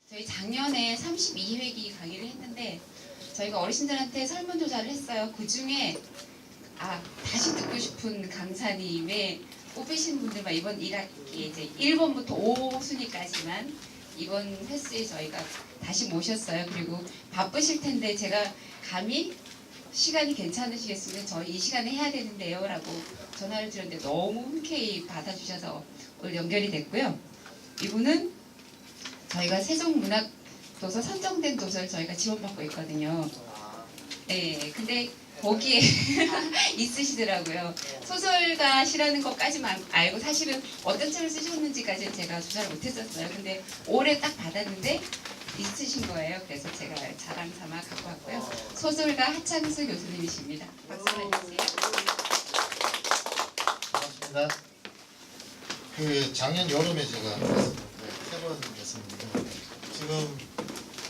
저희 작년에 32회기 강의를 했는데 저희가 어르신들한테 설문조사를 했어요. 그 중에 다시 듣고 싶은 강사님의 뽑히신 분들만 이번 1학기에 이제 1번부터 5순위까지만 이번 횟수에 저희가 다시 모셨어요. 그리고 바쁘실 텐데 제가 감히 시간이 괜찮으시겠으면 저희 이 시간에 해야 되는데요 라고 전화를 드렸는데 너무 흔쾌히 받아주셔서 오늘 연결이 됐고요. 이분은 저희가 세종문학도서 선정된 도서를 저희가 지원받고 있거든요. 네, 근데 거기에 있으시더라고요. 소설가시라는 것까지만 알고 사실은 어떤 책을 쓰셨는지까지는 제가 조사를 못했었어요. 근데 올해 딱 받았는데 있으신 거예요. 그래서 제가 자랑 삼아 갖고 왔고요. 소설가 하창수 교수님이십니다. 박수 해주세요. 반갑습니다. 그 작년 여름에 제가 세 번 했었는데 지금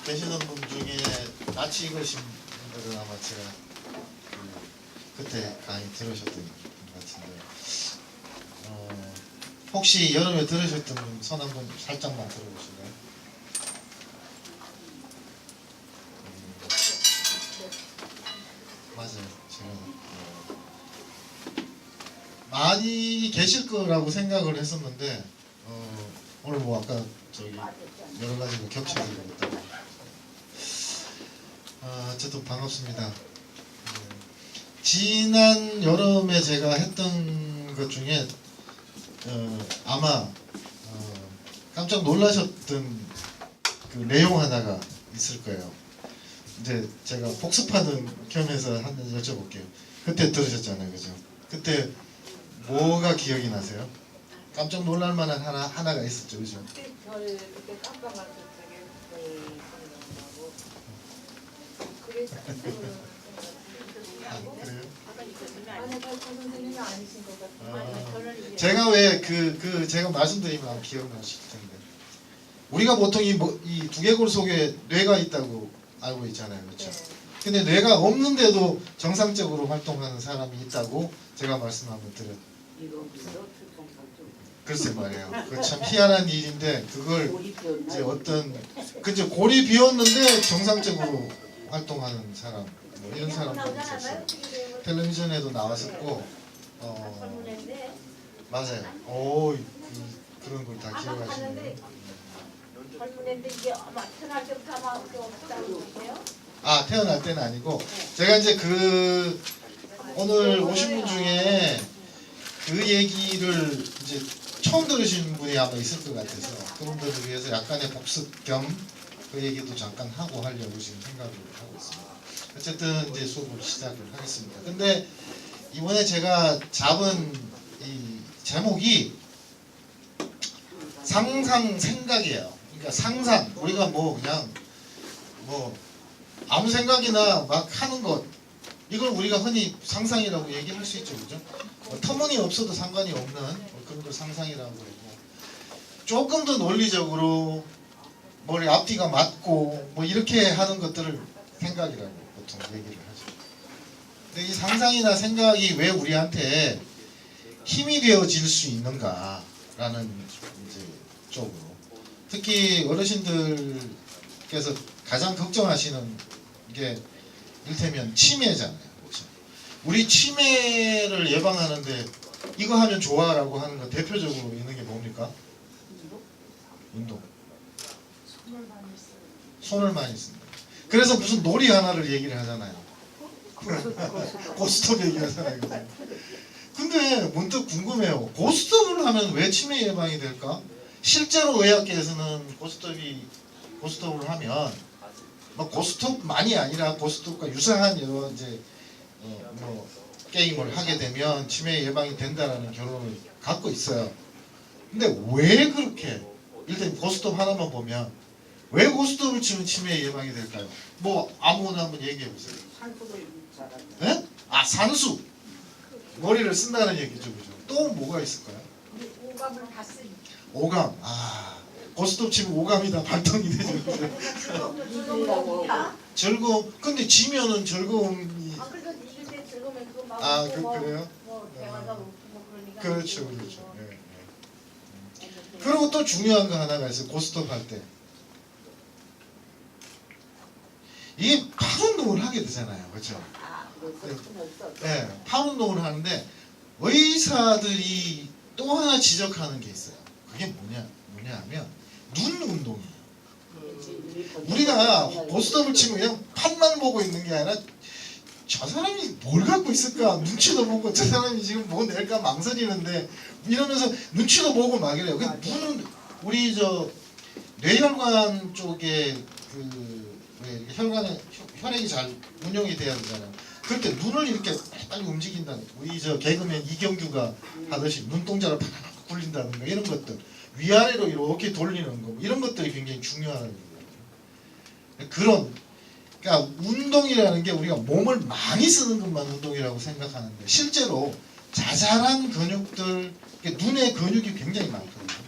계시는 분 중에 낯이 익으신 분들은 아마 제가 그때 강의 들으셨던 분 같은데 혹시 여름에 들으셨던 분 손 한번 살짝만 들어보실래요? 맞아요. 지금 많이 계실 거라고 생각을 했었는데 오늘 뭐 아까 저기 여러 가지가 겹쳐지고 있다고. 어쨌든 반갑습니다. 지난 여름에 제가 했던 것 중에 아마 깜짝 놀라셨던 그 내용 하나가 있을 거예요. 이제 제가 복습하는 겸해서 한번 여쭤볼게요. 그때 들으셨잖아요, 그죠? 그때 뭐가 기억이 나세요? 깜짝 놀랄 만한 하나가 있었죠, 그죠? 그때 깜짝 놀랐을 적에 생각나고 그래서 그래요? 아니 저 선생님이 아니신 것 같아요. 제가 왜 제가 말씀드리면 아마 기억나실 텐데 우리가 보통 이 두개골 속에 뇌가 있다고 알고 있잖아요, 그렇죠? 근데 뇌가 없는데도 정상적으로 활동하는 사람이 있다고 제가 말씀 한번 드렸죠. 글쎄 말이에요. 그 참 희한한 일인데 그걸 이제 그죠, 골이 비었는데 정상적으로 활동하는 사람 뭐 이런 사람도 있었어요. 텔레비전에도 나왔었고 맞아요. 그런 걸 다 기억하시네요. 젊은애인데 이게 아마 태어날 때부터 아마 그게 없다고 그러세요? 태어날 때는 아니고 제가 이제 오늘 오신 분 중에 그 얘기를 이제 처음 들으신 분이 아마 있을 것 같아서 그분들을 위해서 약간의 복습 겸 그 얘기도 잠깐 하려고 지금 생각을 하고 있습니다. 어쨌든 이제 수업을 시작을 하겠습니다. 근데 이번에 제가 잡은 이 제목이 상상 생각이에요. 그러니까 상상, 우리가 그냥 아무 생각이나 막 하는 것, 이걸 우리가 흔히 상상이라고 얘기할 수 있죠, 그죠? 터무니없어도 상관이 없는 그런 걸 상상이라고 그러고, 조금 더 논리적으로 머리 앞뒤가 맞고 이렇게 하는 것들을 생각이라고 보통 얘기를 하죠. 근데 이 상상이나 생각이 왜 우리한테 힘이 되어질 수 있는가라는 이제 쪽으로, 특히 어르신들께서 가장 걱정하시는 게 일테면 치매잖아요, 그렇죠? 우리 치매를 예방하는데 이거 하면 좋아라고 하는 거 대표적으로 있는 게 뭡니까? 운동. 손을 많이 씁니다. 그래서 무슨 놀이 하나를 얘기를 하잖아요. 고스톱 얘기하잖아요. 그죠? 근데 문득 궁금해요. 고스톱을 하면 왜 치매 예방이 될까? 실제로 의학계에서는 고스톱을 하면 고스톱만이 아니라 고스톱과 유사한 여러 이제 게임을 하게 되면 치매 예방이 된다라는 결론을 갖고 있어요. 근데 왜 그렇게 일단 고스톱 하나만 보면 왜 고스톱을 치면 치매 예방이 될까요? 아무거나 한번 얘기해 보세요. 네? 산수. 머리를 쓴다는 얘기죠, 그죠? 또 뭐가 있을까요? 오감을 다 쓰니. 오감. 고스톱 치면 오감이 다 발동이 되죠, 그죠? 즐거움. 근데 지면은 즐거움이. 그래서 이길 때 즐거우면 그거 막. 그래요? 대화가 없고 그러니까. 그렇죠. 그리고 또 중요한 거 하나가 있어요. 고스톱 할 때. 이게 팔 운동을 하게 되잖아요, 그렇죠? 네, 팔 운동을 하는데 의사들이 또 하나 지적하는 게 있어요. 그게 뭐냐하면 눈 운동이에요. 우리가 고스톱을 치면 그냥 판만 보고 있는 게 아니라 저 사람이 뭘 갖고 있을까 눈치도 보고 저 사람이 지금 뭐 낼까 망설이는데 이러면서 눈치도 보고 막 이래요. 그 눈은 우리 저 뇌혈관 쪽에 왜 혈관에 혈액이 잘 운영이 돼야 되잖아요. 그럴 때 눈을 이렇게 빨리 움직인다는 우리 저 개그맨 이경규가 하듯이 눈동자를 팍팍 굴린다든가 이런 것들 위아래로 이렇게 돌리는 거 이런 것들이 굉장히 중요한 거예요. 그러니까 운동이라는 게 우리가 몸을 많이 쓰는 것만 운동이라고 생각하는데 실제로 자잘한 근육들 눈에 근육이 굉장히 많거든요.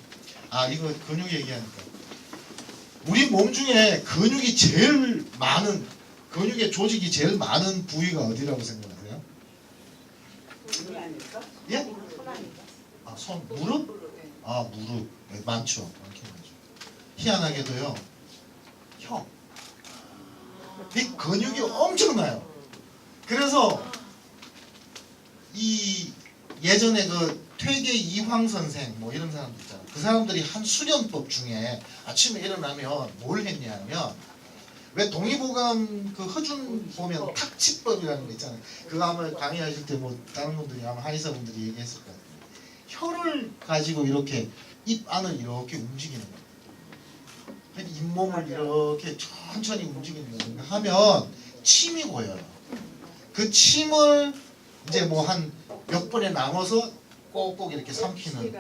아 이거 근육 얘기하니까 우리 몸 중에 근육이 제일 많은 근육의 조직이 제일 많은 부위가 어디라고 생각하세요? 손이 아닐까? 예? 손 아닐까? 아, 손, 무릎? 아, 무릎. 네, 많죠. 많긴 하죠. 희한하게도요. 혀. 이 근육이 엄청나요. 그래서 이 예전에 그 퇴계 이황 선생 뭐 이런 사람들 있잖아요. 그 사람들이 한 수련법 중에 아침에 일어나면 뭘 했냐면 왜 동의보감 그 허준 보면 탁치법이라는 거 있잖아요. 그거 아마 강의하실 때 뭐 다른 분들이 아마 한의사분들이 얘기했을 거예요. 혀를 가지고 이렇게 입 안을 이렇게 움직이는 거예요. 잇몸을 이렇게 천천히 움직이는 거 하면 침이 고여요. 그 침을 이제 뭐 한 몇 번에 나눠서 꼭꼭 이렇게 삼키는.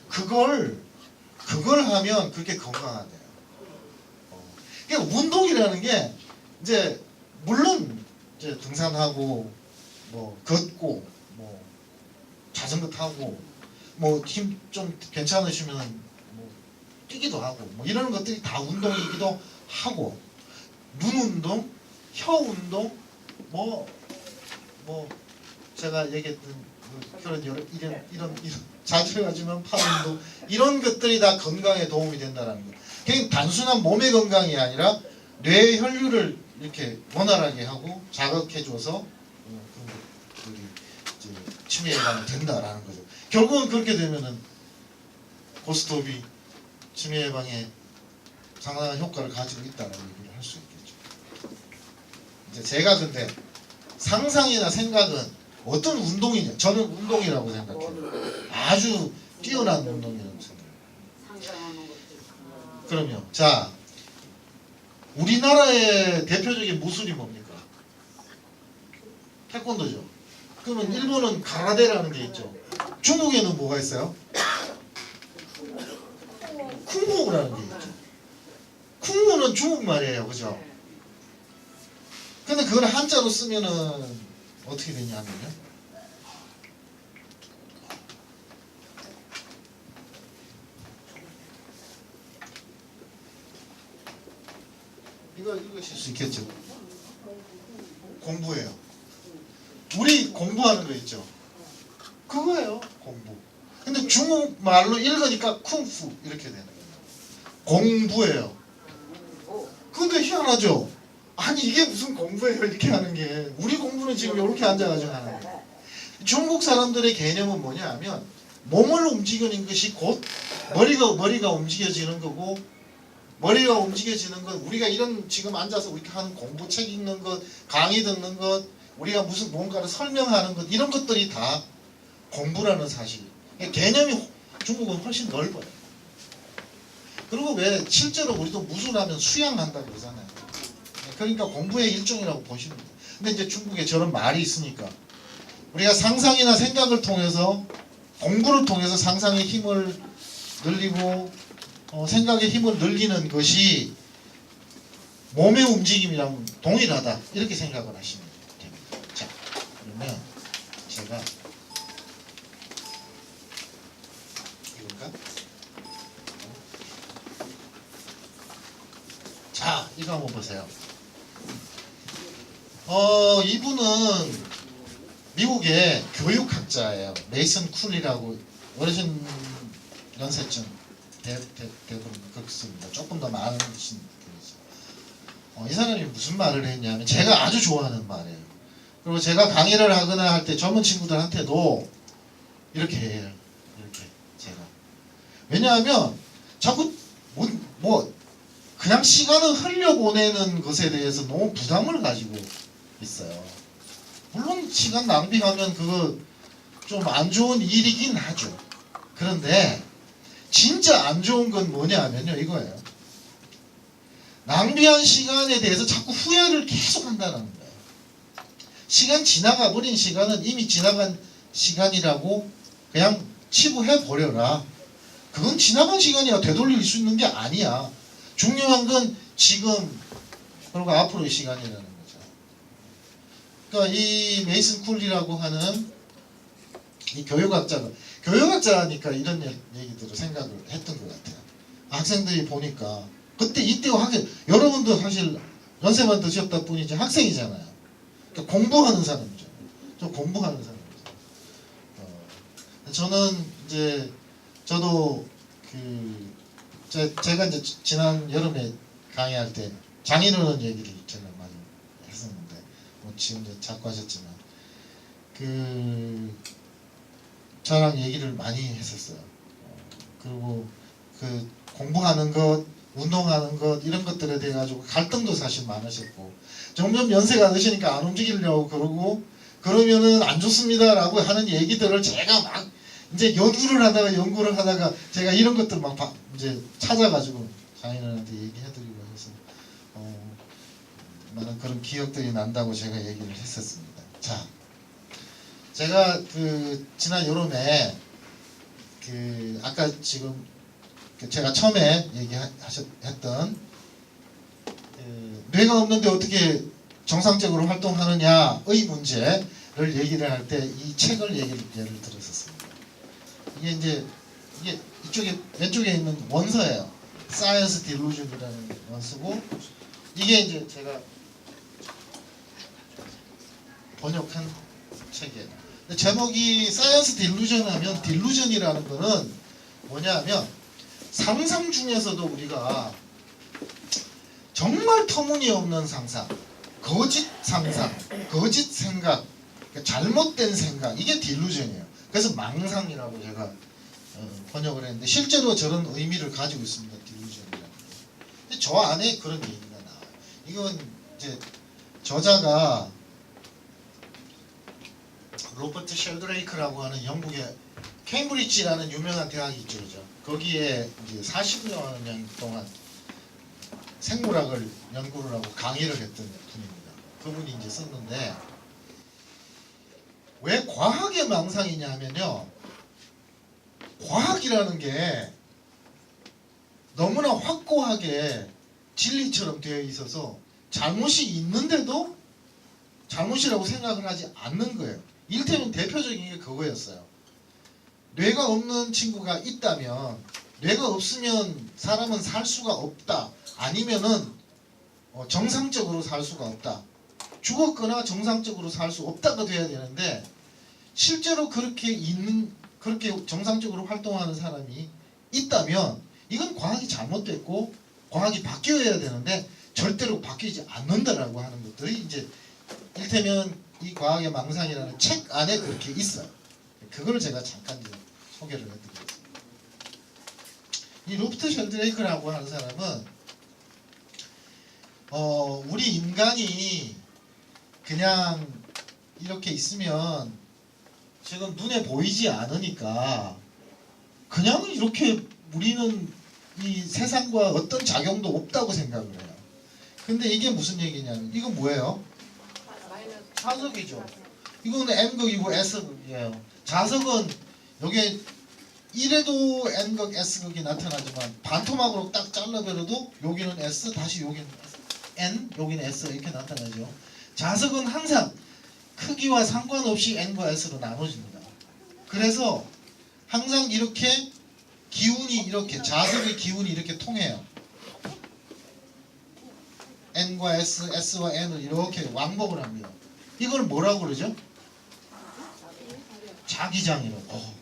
그걸 하면 그렇게 건강하대요. 그러니까 운동이라는 게 이제 물론 이제 등산하고 뭐 걷고 뭐 자전거 타고 뭐 힘 좀 괜찮으시면 뭐 뛰기도 하고 뭐 이런 것들이 다 운동이기도 하고 눈 운동, 혀 운동 뭐 제가 얘기했던 그런 이런 자주 해가지면 팔 운동 이런 것들이 다 건강에 도움이 된다는 거. 그냥 단순한 몸의 건강이 아니라 뇌 혈류를 이렇게 원활하게 하고 자극해줘서 치매 예방이 된다라는 거죠. 결국은 그렇게 되면은 고스톱이 치매 예방에 상당한 효과를 가지고 있다는 얘기를 할 수 있겠죠. 이제 제가 근데 상상이나 생각은 어떤 운동이냐? 저는 운동이라고 생각해요. 아주 뛰어난 운동이라고 생각해요. 그럼요. 자, 우리나라의 대표적인 무술이 뭡니까? 태권도죠. 그러면 일본은 가라데라는 게 있죠. 중국에는 뭐가 있어요? 쿵푸라는 게 있죠. 쿵푸는 중국말이에요. 그죠? 근데 그걸 한자로 쓰면은 어떻게 되냐면요. 이거 읽으실 수 있겠죠? 공부예요. 우리 공부하는 거 있죠? 그거예요. 공부. 근데 중국말로 읽으니까 쿵푸 이렇게 되는 거예요. 공부예요. 근데 희한하죠? 아니 이게 무슨 공부예요 이렇게 하는 게. 우리 공부는 지금 이렇게 앉아가지고 하는 거예요. 중국 사람들의 개념은 뭐냐 하면 몸을 움직이는 것이 곧 머리가 움직여지는 거고 머리가 움직여지는 것 우리가 이런 지금 앉아서 이렇게 하는 공부 책 읽는 것 강의 듣는 것 우리가 무슨 뭔가를 설명하는 것 이런 것들이 다 공부라는 사실. 개념이 중국은 훨씬 넓어요. 그리고 왜 실제로 우리도 무술하면 수양한다고 그러잖아요. 그러니까 공부의 일종이라고 보시면 돼요. 근데 이제 중국에 저런 말이 있으니까 우리가 상상이나 생각을 통해서 공부를 통해서 상상의 힘을 늘리고 생각의 힘을 늘리는 것이 몸의 움직임이랑 동일하다 이렇게 생각을 하시면 됩니다. 자, 그러면 제가 이건가? 자, 이거 한번 보세요. 이분은 미국의 교육학자예요. 메이슨 쿨이라고 어르신 연세쯤 대부분 그렇습니다. 조금 더 많으신 분이죠. 이 사람이 무슨 말을 했냐면 제가 아주 좋아하는 말이에요. 그리고 제가 강의를 하거나 할 때 전문 친구들한테도 이렇게 해요. 이렇게 제가. 왜냐하면 자꾸 뭐 그냥 시간을 흘려보내는 것에 대해서 너무 부담을 가지고 있어요. 물론 시간 낭비하면 그거 좀 안 좋은 일이긴 하죠. 그런데 진짜 안 좋은 건 뭐냐면요, 이거예요. 낭비한 시간에 대해서 자꾸 후회를 계속 한다는 거예요. 시간 지나가 버린 시간은 이미 지나간 시간이라고 그냥 치부해 버려라. 그건 지나간 시간이야. 되돌릴 수 있는 게 아니야. 중요한 건 지금 그리고 앞으로의 시간이라는 거죠. 그러니까 이 메이슨 쿨리라고 하는 이 교육학자니까 이런 얘기들을 생각을 했던 것 같아요. 학생들이 보니까 그때 이때 여러분도 사실 연세만 드셨다 뿐이지 학생이잖아요. 그러니까 공부하는 사람이죠. 좀 공부하는 사람이죠. 저는 이제 저도 제가 이제 지난 여름에 강의할 때 장인어른 얘기를 제가 많이 했었는데 뭐 지금 이제 자꾸 하셨지만 저랑 얘기를 많이 했었어요. 그리고 공부하는 것, 운동하는 것 이런 것들에 대해 가지고 갈등도 사실 많으셨고 점점 연세가 드시니까 안 움직이려고 그러면은 안 좋습니다라고 하는 얘기들을 제가 막 이제 연구를 하다가 제가 이런 것들 막 이제 찾아가지고 장인어른한테 얘기해드리고 해서 많은 그런 기억들이 난다고 제가 얘기를 했었습니다. 자, 제가 지난 여름에 아까 지금 제가 처음에 얘기했던 뇌가 없는데 어떻게 정상적으로 활동하느냐의 문제를 얘기를 할 때 이 책을 예를 들었었습니다. 이게 이쪽에 왼쪽에 있는 원서예요. Science Delusion이라는 원서고 이게 이제 제가 번역한 책이에요. 근데 제목이 Science Delusion 하면 딜루전이라는 거는 뭐냐면 상상 중에서도 우리가 정말 터무니없는 상상, 거짓 상상, 거짓 생각, 잘못된 생각 이게 딜루전이에요. 그래서 망상이라고 제가 번역을 했는데 실제로 저런 의미를 가지고 있습니다. 딜루전이라는 거. 근데 저 안에 그런 얘기가 나와요. 이건 이제 저자가 로버트 쉘드레이크라고 하는 영국의 케임브리지라는 유명한 대학이 있죠. 거기에 이제 40여 년 동안 생물학을 연구를 하고 강의를 했던 분입니다. 그분이 이제 썼는데 왜 과학의 망상이냐 하면요. 과학이라는 게 너무나 확고하게 진리처럼 되어 있어서 잘못이 있는데도 잘못이라고 생각을 하지 않는 거예요. 이를테면 대표적인 게 그거였어요. 뇌가 없는 친구가 있다면 뇌가 없으면 사람은 살 수가 없다. 아니면은 정상적으로 살 수가 없다. 죽었거나 정상적으로 살 수 없다가 돼야 되는데 실제로 그렇게 정상적으로 활동하는 사람이 있다면 이건 과학이 잘못됐고 과학이 바뀌어야 되는데 절대로 바뀌지 않는다라고 하는 것들이 이제 이를테면 이 과학의 망상이라는 책 안에 그렇게 있어요. 그걸 제가 잠깐 소개를 해드리겠습니다. 이 로버트 쉘드레이크라고 하는 사람은 우리 인간이 그냥 이렇게 있으면 지금 눈에 보이지 않으니까 그냥 이렇게 우리는 이 세상과 어떤 작용도 없다고 생각을 해요. 근데 이게 무슨 얘기냐면 이건 뭐예요? 자석이죠. 이거는 N극이고 S극이에요. 자석은 여기에 1에도 N극, S극이 나타나지만 반토막으로 딱 잘라버려도 여기는 S, 다시 여기는 N, 여기는 S 이렇게 나타나죠. 자석은 항상 크기와 상관없이 N과 S로 나눠집니다. 그래서 항상 이렇게 기운이 이렇게 자석의 기운이 이렇게 통해요. N과 S, S와 N을 이렇게 왕복을 합니다. 이걸 뭐라고 그러죠? 자기장이라고.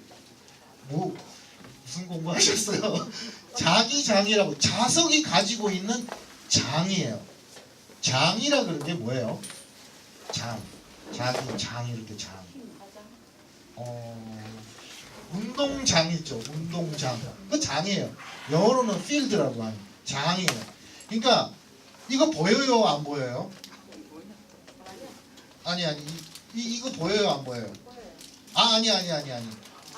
무슨 공부하셨어요? 자기장이라고. 자석이 가지고 있는 장이에요. 장이라 그런 게 뭐예요? 장. 장 이럴 때 장. 운동장 있죠. 운동장. 그 장이에요. 영어로는 field라고 하는 장이에요. 그러니까 이거 보여요? 안 보여요? 아니. 이거 보여요? 안 보여요? 아니.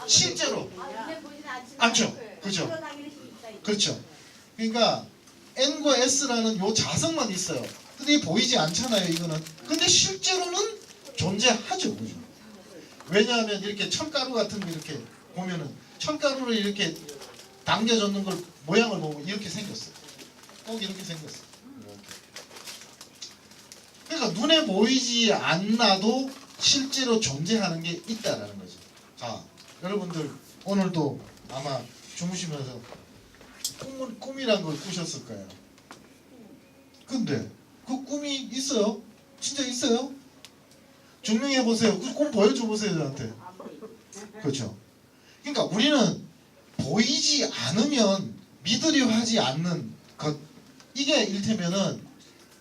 실제로. 눈에 보이진 않지만 않죠. 그죠? 드러나기는 힘이 있다. 그렇죠. 그러니까 N과 S라는 요 자석만 있어요. 근데 이게 보이지 않잖아요. 이거는. 근데 실제로는 존재하죠. 그죠? 왜냐하면 이렇게 철가루 같은 거 이렇게 보면은 철가루를 이렇게 당겨줬는 걸 모양을 보면 이렇게 생겼어요. 꼭 이렇게 생겼어요. 이렇게. 그러니까 눈에 보이지 않나도 실제로 존재하는 게 있다라는 거죠. 자, 여러분들 오늘도 아마 주무시면서 꿈이란 걸 꾸셨을 거예요. 근데 그 꿈이 있어요? 진짜 있어요? 증명해 보세요. 그 꿈 보여줘 보세요 저한테. 그렇죠. 그러니까 우리는 보이지 않으면 믿으려 하지 않는 것, 이게 일테면은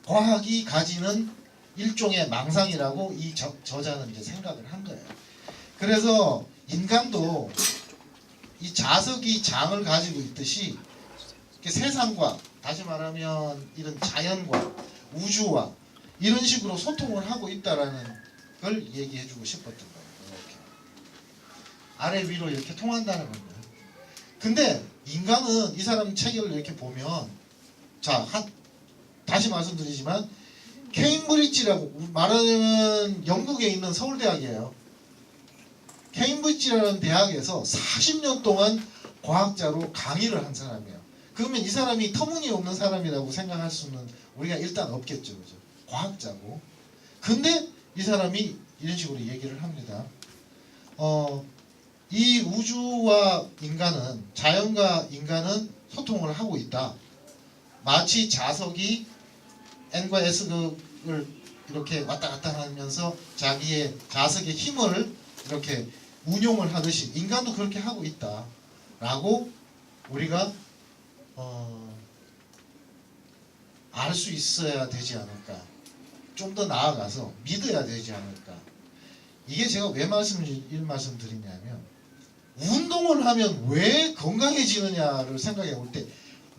과학이 가지는 일종의 망상이라고 이 저자는 이제 생각을 한 거예요. 그래서 인간도 이 자석이 장을 가지고 있듯이 세상과, 다시 말하면 이런 자연과 우주와 이런 식으로 소통을 하고 있다라는 걸 얘기해주고 싶었던 거예요. 이렇게 아래 위로 이렇게 통한다는 겁니다. 근데 인간은 이 사람 책을 이렇게 보면, 자, 다시 말씀드리지만 케임브리지라고 말하면 영국에 있는 서울대학이에요. 케임브리지라는 대학에서 40년 동안 과학자로 강의를 한 사람이에요. 그러면 이 사람이 터무니없는 사람이라고 생각할 수는 우리가 일단 없겠죠. 그죠? 과학자고. 근데 이 사람이 이런 식으로 얘기를 합니다. 이 우주와 인간은, 자연과 인간은 소통을 하고 있다. 마치 자석이 N과 S를 이렇게 왔다 갔다 하면서 자기의 자석의 힘을 이렇게 운용을 하듯이 인간도 그렇게 하고 있다. 라고 우리가 알 수 있어야 되지 않을까. 좀 더 나아가서 믿어야 되지 않을까. 이게 제가 왜 이 말씀 드리냐면, 운동을 하면 왜 건강해지느냐를 생각해 볼 때,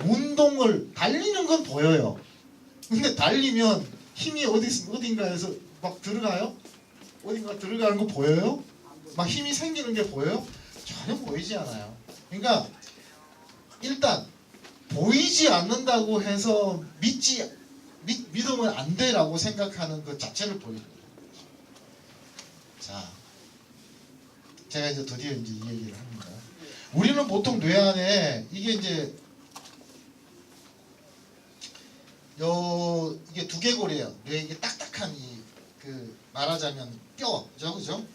운동을 달리는 건 보여요. 근데 달리면 힘이 어딘가에서 막 들어가요? 어딘가 들어가는 거 보여요? 막 힘이 생기는 게 보여요? 전혀 보이지 않아요. 그러니까 일단 보이지 않는다고 해서 믿으면 안 돼라고 생각하는 것 자체를 보이는 거예요. 자, 제가 이제 드디어 이제 이 얘기를 합니다. 우리는 보통 뇌 안에 이게 이제 이게 두개골이에요. 뇌 이게 딱딱한 말하자면 뼈죠, 그죠?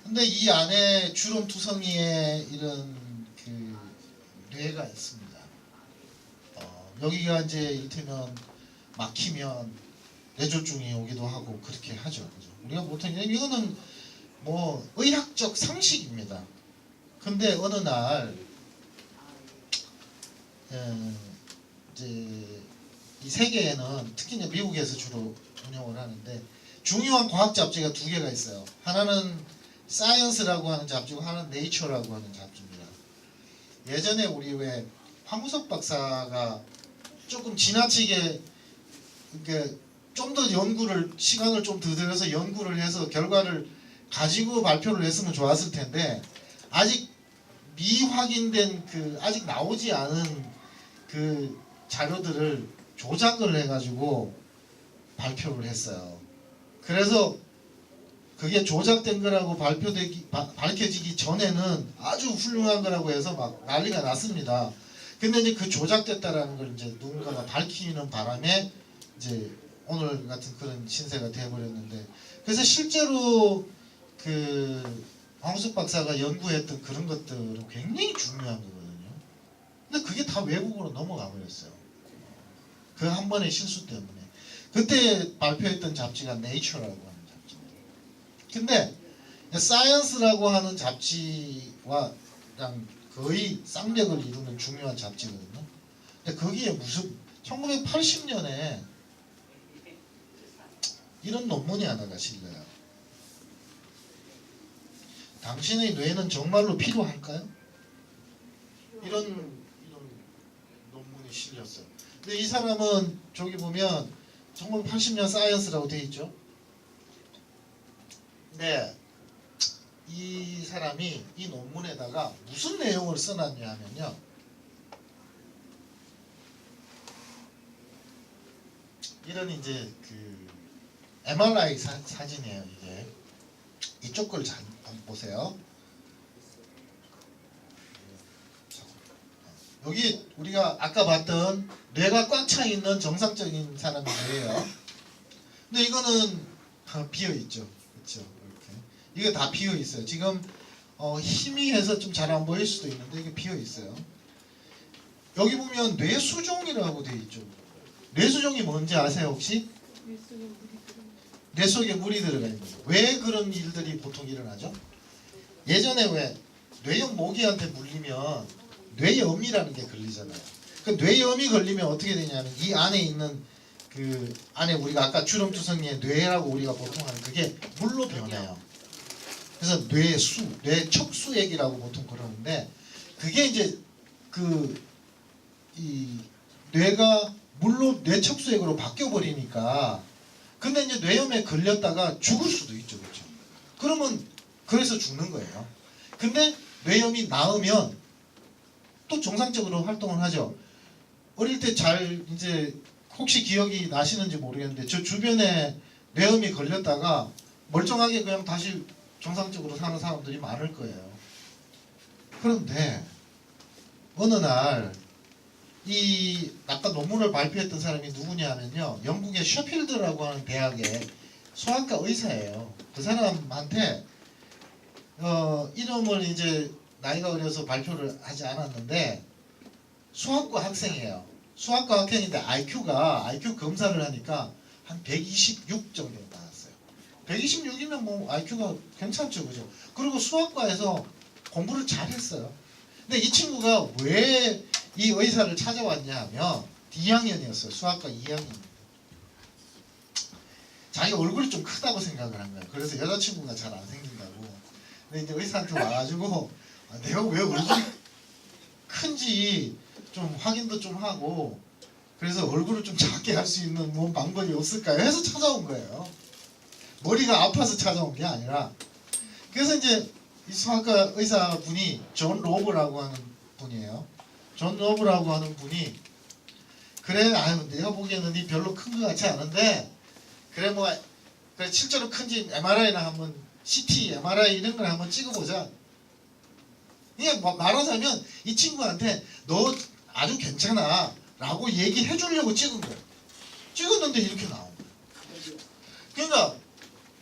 근데 이 안에 주름 투성이에 이런 뇌가 있습니다. 여기가 이제 이를테면 막히면 뇌졸중이 오기도 하고 그렇게 하죠, 그죠? 우리가 보통 이거는 뭐 의학적 상식입니다. 근데 어느 날 이제 이 세계에는 특히 이제 미국에서 주로 운영을 하는데 중요한 과학 잡지가 두 개가 있어요. 하나는 사이언스라고 하는 잡지고 하나는 네이처라고 하는 잡지입니다. 예전에 우리 왜 황우석 박사가 조금 지나치게 좀 더 시간을 좀 더 들여서 연구를 해서 결과를 가지고 발표를 했으면 좋았을 텐데, 아직 미확인된 아직 나오지 않은 자료들을 조작을 해가지고 발표를 했어요. 그래서 그게 조작된 거라고 밝혀지기 전에는 아주 훌륭한 거라고 해서 막 난리가 났습니다. 근데 이제 그 조작됐다라는 걸 이제 누군가가 밝히는 바람에 이제 오늘 같은 그런 신세가 되어버렸는데, 그래서 실제로 황우석 박사가 연구했던 그런 것들은 굉장히 중요한 거거든요. 근데 그게 다 외국으로 넘어가 버렸어요. 그 한 번의 실수 때문에. 그때 발표했던 잡지가 네이처라고 하는 잡지입니다. 근데 사이언스라고 하는 잡지와 거의 쌍벽을 이루는 중요한 잡지거든요. 근데 거기에 1980년에 이런 논문이 하나가 실려요. 당신의 뇌는 정말로 필요할까요? 이런 논문이 실렸어요. 근데 이 사람은 저기 보면 1980년 사이언스라고 돼 있죠. 근데 이 사람이 이 논문에다가 무슨 내용을 써놨냐 하면요. 이런 이제 그 MRI 사진이에요. 이게 이쪽 걸 잘 한번 보세요. 여기 우리가 아까 봤던 뇌가 꽉 차 있는 정상적인 사람의 뇌예요. 근데 이거는 비어 있죠. 그렇죠. 이렇게 이게 다 비어 있어요. 지금 희미해서 좀 잘 안 보일 수도 있는데 이게 비어 있어요. 여기 보면 뇌수종이라고 돼 있죠. 뇌수종이 뭔지 아세요 혹시? 뇌 속에 물이 들어가 있는 거죠. 왜 그런 일들이 보통 일어나죠? 예전에 왜 뇌염 모기한테 물리면 뇌염이라는 게 걸리잖아요. 그 뇌염이 걸리면 어떻게 되냐면 이 안에 있는 그 안에 우리가 아까 주름투성이의 뇌라고 우리가 보통 하는 그게 물로 변해요. 그래서 뇌수, 뇌척수액이라고 보통 그러는데 그게 이제 그 이 뇌가 물로 뇌척수액으로 바뀌어 버리니까 근데 이제 뇌염에 걸렸다가 죽을 수도 있죠, 그렇죠? 그러면 그래서 죽는 거예요. 근데 뇌염이 나으면 또 정상적으로 활동을 하죠. 어릴 때 잘 이제 혹시 기억이 나시는지 모르겠는데 저 주변에 뇌염이 걸렸다가 멀쩡하게 그냥 다시 정상적으로 사는 사람들이 많을 거예요. 그런데 어느 날 이 아까 논문을 발표했던 사람이 누구냐면요. 영국의 셰필드라고 하는 대학의 소아과 의사예요. 그 사람한테 이름을 이제 나이가 어려서 발표를 하지 않았는데 수학과 학생이에요. 수학과 학생인데 IQ 검사를 하니까 한 126 정도 나왔어요. 126이면 뭐 IQ가 괜찮죠, 그죠? 그리고 수학과에서 공부를 잘했어요. 근데 이 친구가 왜 이 의사를 찾아왔냐 하면 2학년이었어요. 수학과 2학년. 자기 얼굴이 좀 크다고 생각을 한 거예요. 그래서 여자친구가 잘 안 생긴다고. 근데 이제 의사한테 와가지고 내가 왜 얼굴이 큰지 좀 확인도 좀 하고 그래서 얼굴을 좀 작게 할 수 있는 뭐 방법이 없을까요? 해서 찾아온 거예요. 머리가 아파서 찾아온 게 아니라. 그래서 이제 이 수학과 의사분이 존 로브라고 하는 분이에요. 존 로브라고 하는 분이 그래 아유 내가 보기에는 니 별로 큰 것 같지 않은데 그래 뭐 그래 실제로 큰지 MRI나 한번 CT, MRI 이런 걸 한번 찍어보자. 이게 뭐 말하자면 이 친구한테 너 아주 괜찮아 라고 얘기해 주려고 찍은 거예요. 찍었는데 이렇게 나온 거예요. 그러니까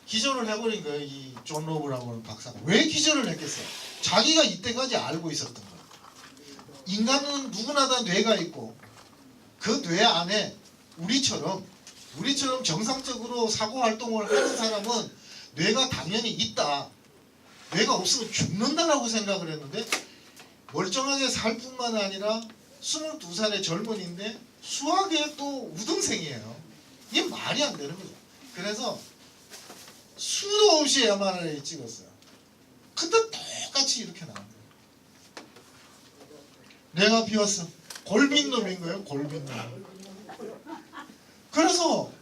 기절을 해버린 거예요. 이 존 로브라고 하는 박사가. 왜 기절을 했겠어요? 자기가 이때까지 알고 있었던 거예요. 인간은 누구나 다 뇌가 있고 그 뇌 안에 우리처럼 정상적으로 사고 활동을 하는 사람은 뇌가 당연히 있다. 뇌가 없으면 죽는다라고 생각을 했는데 멀쩡하게 살 뿐만 아니라 22살의 젊은이인데 수학에 또 우등생이에요. 이게 말이 안 되는 거죠. 그래서 수도 없이 MRI 찍었어요. 근데 똑같이 이렇게 나온 거예요. 뇌가 비었어. 골빈 놈인 거예요. 골빈 놈. 그래서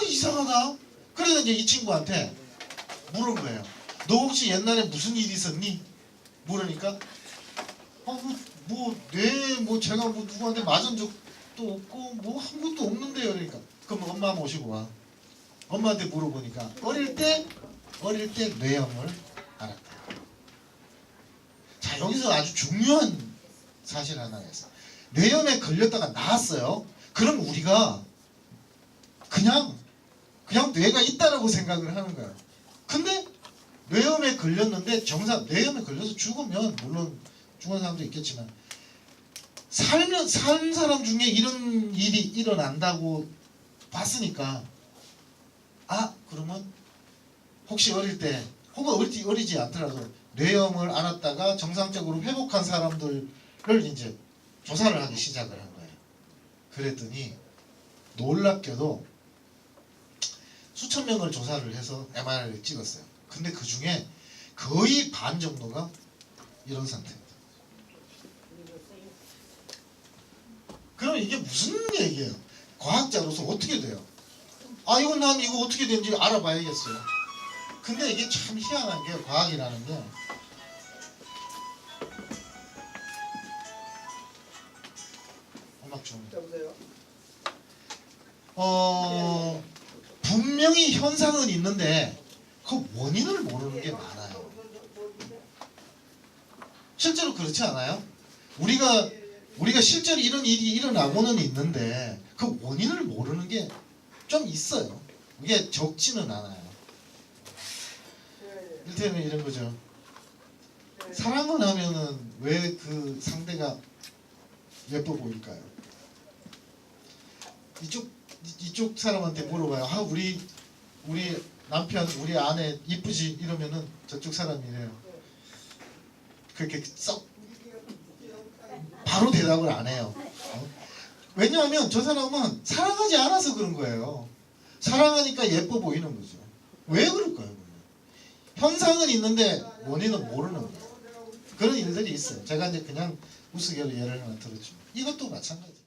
이상하다. 그래서 이제 이 친구한테 물은 거예요. 너 혹시 옛날에 무슨 일 있었니? 물으니까 제가 뭐 누구한테 맞은 적도 없고 뭐 한 것도 없는데요. 그러니까 그럼 엄마 모시고 와. 엄마한테 물어보니까 어릴 때 뇌염을 알았다. 자 여기서 아주 중요한 사실 하나가 있어요. 뇌염에 걸렸다가 나았어요. 그럼 우리가 그냥 뇌가 있다라고 생각을 하는 거예요. 근데 뇌염에 걸렸는데 뇌염에 걸려서 죽으면 물론 죽은 사람도 있겠지만 사는 사람 중에 이런 일이 일어난다고 봤으니까 그러면 혹시 어릴 때 혹은 어리지 않더라도 뇌염을 앓았다가 정상적으로 회복한 사람들을 이제 조사를 하기 시작을 한 거예요. 그랬더니 놀랍게도 수천 명을 조사를 해서 MRI를 찍었어요. 근데 그 중에 거의 반 정도가 이런 상태입니다. 그럼 이게 무슨 얘기예요? 과학자로서 어떻게 돼요? 아 이건 난 이거 어떻게 되는지 알아봐야겠어요. 근데 이게 참 희한한 게 과학이라는 게 음악 좀 분명히 현상은 있는데 그 원인을 모르는 게 많아요. 실제로 그렇지 않아요? 우리가 실제로 이런 일이 일어나고는 있는데 그 원인을 모르는 게 좀 있어요. 이게 적지는 않아요. 이를테면 이런 거죠. 사랑을 하면은 왜 그 상대가 예뻐 보일까요? 이쪽 사람한테 물어봐요. 아 우리 남편 우리 아내 이쁘지 이러면은 저쪽 사람이래요. 그렇게 썩 바로 대답을 안 해요. 왜냐하면 저 사람은 사랑하지 않아서 그런 거예요. 사랑하니까 예뻐 보이는 거죠. 왜 그럴까요? 현상은 있는데 원인은 모르는 거예요. 그런 일들이 있어요. 제가 이제 그냥 우스갯소리 예를 하나 들었죠. 이것도 마찬가지예요.